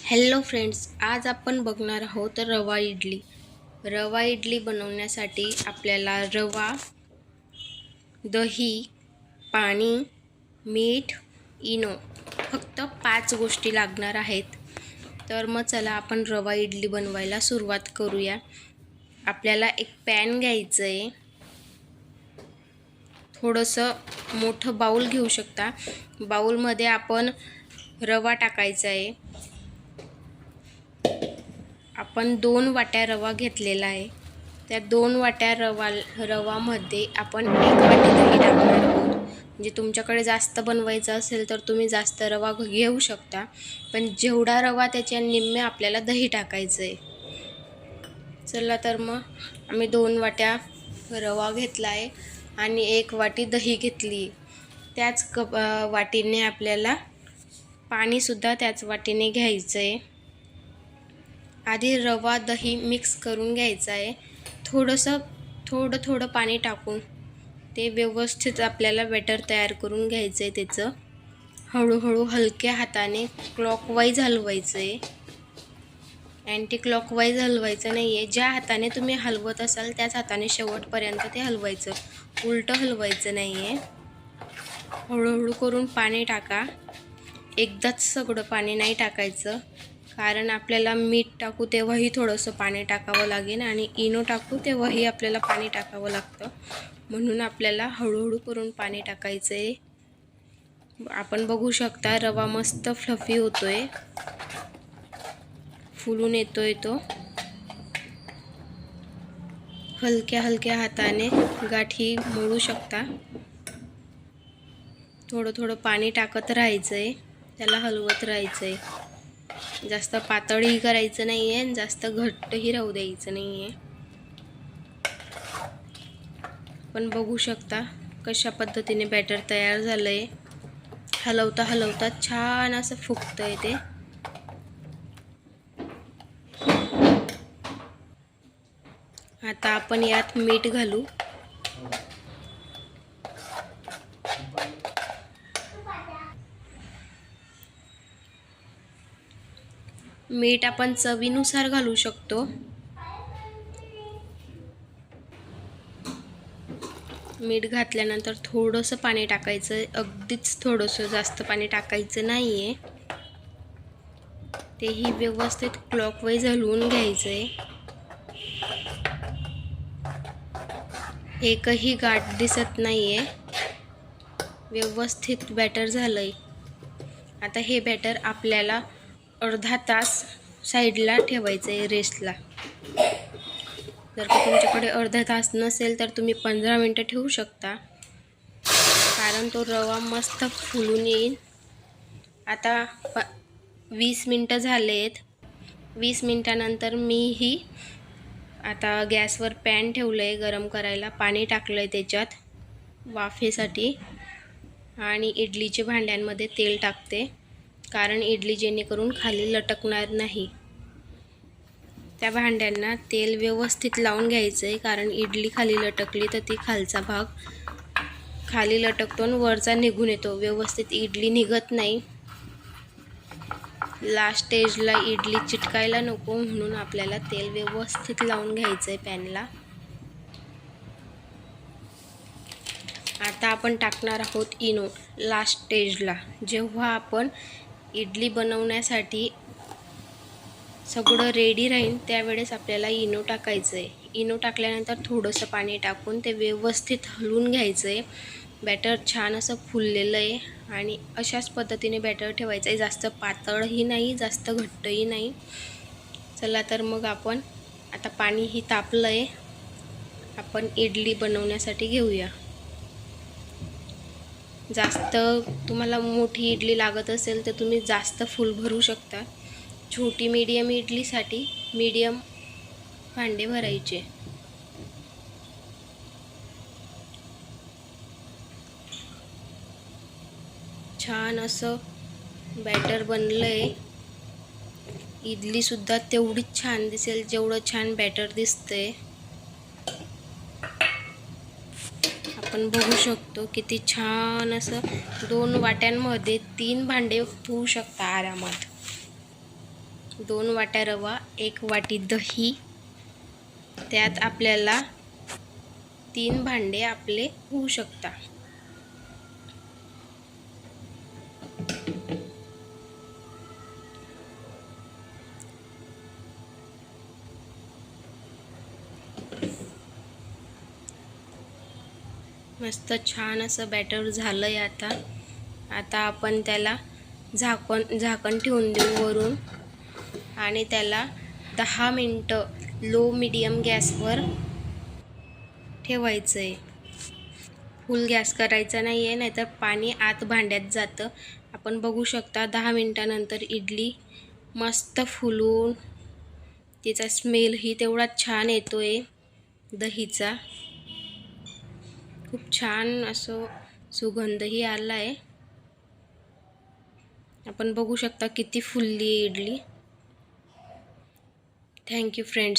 Hello friends, आज आपण बघणार आहोत रवा इडली. रवा इडली बनवण्यासाठी आपल्याला रवा, दही, पाणी, मीठ, इनो फक्त 5 गोष्टी लागणार आहेत. तर मग चला आपण रवा इडली बनवायला सुरुवात करूया. आपल्याला एक पॅन घ्यायचं आहे. थोडंसं मोठं बाउल घेऊ शकता. बाउलमध्ये आपण रवा टाकायचा आहे. आपण 2 वाट्या रवा घेतलेला आहे. त्या 2 वाट्या रवामध्ये आपण 1 वाटी दही टाकणार आहोत. म्हणजे तुमच्याकडे जास्त बनवायचं असेल तर तुम्ही जास्त रवा घेऊ शकता, पण जेवढा रवा त्याच्या निम्मे आपल्याला दही टाकायचं आहे. चला तर मग आम्ही 2 वाट्या रवा घेतला आहे आणि 1 वाटी दही घेतली. त्याच वाटीने आपल्याला पाणीसुद्धा त्याच वाटीने घ्यायचं आहे. आधी रवा दही मिक्स करून घ्यायचं आहे. थोडं पाणी टाकून ते व्यवस्थित आपल्याला बॅटर तयार करून घ्यायचं आहे. त्याचं हळूहळू हलक्या हाताने क्लॉकवाईज हलवायचं आहे. अँटी क्लॉकवाईज हलवायचं नाही आहे. ज्या हाताने तुम्ही हलवत असाल त्याच हाताने शेवटपर्यंत ते हलवायचं, उलटं हलवायचं नाही आहे. हळूहळू करून पाणी टाका. एकदाच सगळं पाणी नाही टाकायचं, कारण आपल्याला मीठ टाकू तेव्हाही थोडंसं पाणी टाकावं लागेल आणि इनो टाकू तेव्हाही आपल्याला पाणी टाकावं लागतं. म्हणून आपल्याला हळूहळू करून पाणी टाकायचं आहे. आपण बघू शकता रवा मस्त फ्लफी होतोय, फुलून येतोय तो. हलक्या हाताने गाठी मळू शकता. थोडं पाणी टाकत राहायचं आहे, त्याला हलवत राहायचं आहे. जास्त पातळही करायचं नाही आहे आणि जास्त घट्टही राहू द्यायचं नाही आहे. पण बघू शकता कशा पद्धतीने बॅटर तयार झालं आहे. हलवता छान असं फुगतं आहे ते. आता आपण यात मीठ घालू. मीठ आपण चवीनुसार घालू शकतो. मीठ घातल्यानंतर थोडंसं पाणी टाकायचं, अगदीच थोडंसं, जास्त पाणी टाकायचं नाही आहे. तेही व्यवस्थित क्लॉकवाईज हलवून घ्यायचं आहे. एकही गाठ दिसत नाही आहे. व्यवस्थित बॅटर झालं आहे. आता हे बॅटर आपल्याला अर्धा तास साईडला ठेवायचं आहे रेस्टला. जर का तुमच्याकडे अर्धा तास नसेल तर तुम्ही 15 मिनटं ठेवू शकता, कारण तो रवा मस्त फुलून येईल. आता 20 मिनटं झालेत. 20 मिनटानंतर मीही आता गॅसवर पॅन ठेवलं आहे गरम करायला. पाणी टाकलं आहे त्याच्यात वाफेसाठी आणि इडलीच्या भांड्यांमध्ये तेल टाकते, कारण इडली जेणेकरून खाली लटकणार नाही. त्या भांड्यांना तेल व्यवस्थित लावून घ्यायचं आहे, कारण इडली खाली लटकली तर ती खालचा भाग खाली लटकतो आणि वरचा निघून येतो. व्यवस्थित इडली निघत नाही. लास्ट स्टेजला इडली चिटकायला नको म्हणून आपल्याला तेल व्यवस्थित लावून घ्यायचं आहे पॅनला. आता आपण टाकणार आहोत इनो लास्ट स्टेजला. जेव्हा आपण इडली बनवण्यासाठी सगळं रेडी राहील त्यावेळेस आपल्याला इनो टाकायचं आहे. इनो टाकल्यानंतर थोडंसं पाणी टाकून ते व्यवस्थित हलवून घ्यायचं आहे. बॅटर छान असं फुललेलं आहे आणि अशाच पद्धतीने बॅटर ठेवायचं आहे. जास्त पातळही नाही, जास्त घट्टही नाही. चला तर मग आपण आता पाणीही तापलं आहे. आपण इडली बनवण्यासाठी घेऊया. जास्त तुम्हाला मोठी इडली लागत असेल तर तुम्ही जास्त फुल भरू शकता. छोटी मीडियम इडलीसाठी मीडियम भांडे भरायचे. छान असं बॅटर बनलं आहे. इडलीसुद्धा तेवढीच छान दिसेल जेवढं छान बॅटर दिसतंय. आपण बघू शकतो किती छान असं 2 वाट्यांमध्ये 3 भांडे होऊ शकता आरामात. 2 वाट्या रवा, 1 वाटी दही, त्यात आपल्याला 3 भांडे आपले होऊ शकतात. मस्त छान असं बॅटर झालंय. आता आपण त्याला झाकण ठेवून देऊ वरून आणि त्याला 10 मिनटं लो मीडियम गॅसवर ठेवायचं आहे. फुल गॅस करायचा नाही आहे, नाहीतर पाणी आत भांड्यात जातं. आपण बघू शकता 10 मिनटानंतर इडली मस्त फुलून तिचा स्मेलही तेवढा छान येतोय दहीचा. खूप छान असं सुगंधही आला आहे. आपण बघू शकता किती फुलली इडली. Thank you friends.